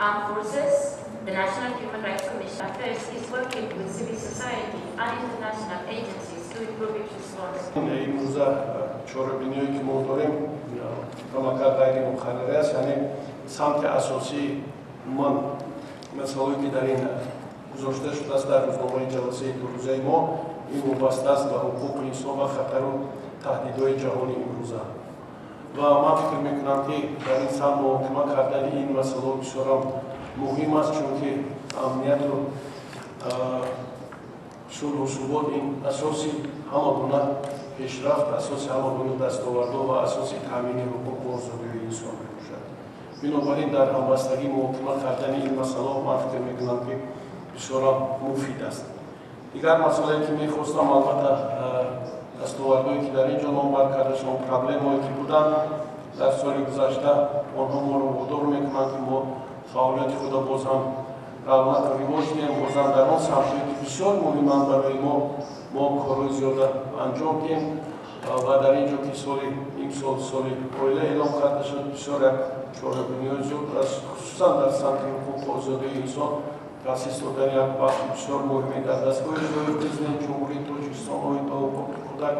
Armed Forces, the National Human Rights Commission Affairs is working with civil society and international agencies to improve its response. Imruza chorobiniyo ki motorim ramakardayri mukharreras yani samt asosiy man masaloyi ki dar in guzashta shudast dar ro'znomayi jalsayi duruzai mo in вобаста аст ба ҳуқуқи инсон ва хатару таҳдидҳои ҷаҳони имрӯза ва ман фикр мекунам ки дар ин самт муҳокима кардани ин масъала бисёр муҳим аст чунки амнияту сулҳу субот ин асоси ҳама гуна пешрафт асоси ҳама гуна дастовардҳо ва асоси таъмини ҳуқуқу озодиҳои инсон мебошад. Бинобар ин дар ҳамбастагӣ муҳокима кардани ин масъала ман фикр мекунам ки бисёр муфид аст. Дигар масъалае ки мехостам албатта дастовардҳое ки дар ин ҷо номбар карда шумо проблемҳое ки буданд дар соли гузашта онҳо моро водор мекунанд ки мо фаъолияти худро боз ҳам равнақ ривоҷ диҳем боз ҳам дар он самтҳое ки бисёр муҳиманд барои мо корҳои зиёда анҷом диҳем ва дар ин ҷо ки имсол соли оила эълон карда шуд бисёр як чорабиниҳои зиёд хусусан дар самти ҳуқуқу озодии инсон таъсис додани як бахши бисёр муҳими дар дастгоҳи иҷрои президенти ҷумҳурии Тоҷикистон оид ба ҳуқуқи кӯдак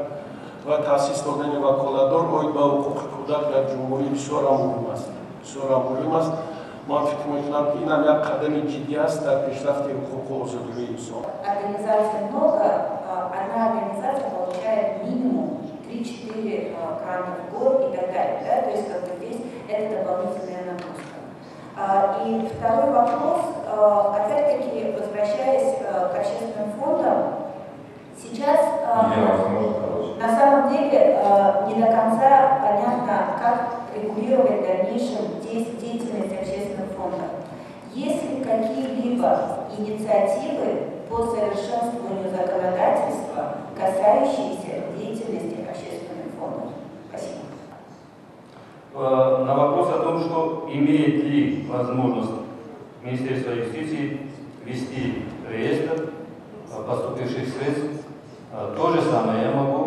ва таъсис додани ваколатдор оид ба ҳуқуқи кӯдак дар ҷумҳурӣ бисёр муҳим аст. Ман фикр мекунам ки ин ҳам як қадами ҷиддӣ аст дар пешрафти ҳуқуқу озодии инсон. Организаций много, одна организация получает минимум 3-4 гранта в год и так далее, да? То есть как бы здесь это дополнительная нагрузка. И второй вопрос, опять-таки, возвращаясь к общественным фондам, сейчас на самом деле не до конца понятно, как регулировать в дальнейшем деятельность общественных фондов. Есть ли какие-либо инициативы по совершенствованию законодательства, касающиеся деятельности общественных фондов? Спасибо. На вопрос о том, что имеет ли возможность Министерство юстиции вести реестр поступивших средств, то же самое я могу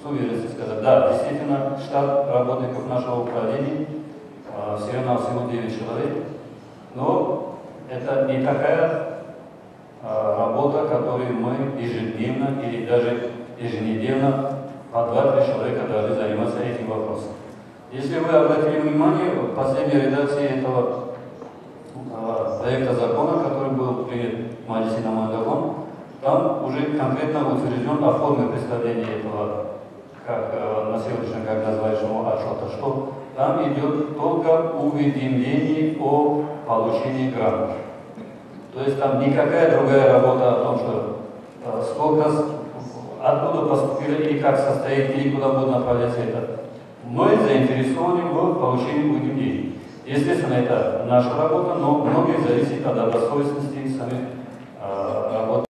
с уверенностью сказать. Да, действительно, штат работников нашего управления всего-навсего 9 человек, но это не такая работа, которой мы ежедневно или даже еженедельно по 2-3 человека должны заниматься этим вопросом. Если вы обратили внимание, в последней редакции этого проекта закона, который был принят в Маджлисе Намангагон, там уже конкретно утвержден о форме представления этого, как на сегодняшний, как называемого отчета, что там идет только уведомление о получении грантов. То есть там никакая другая работа о том, что сколько, откуда поступили или как состоит, или куда будет направляться это. Мы заинтересованы в получении уведомлений. Естественно, это наша работа, но многое зависит от добросовестности самих работников.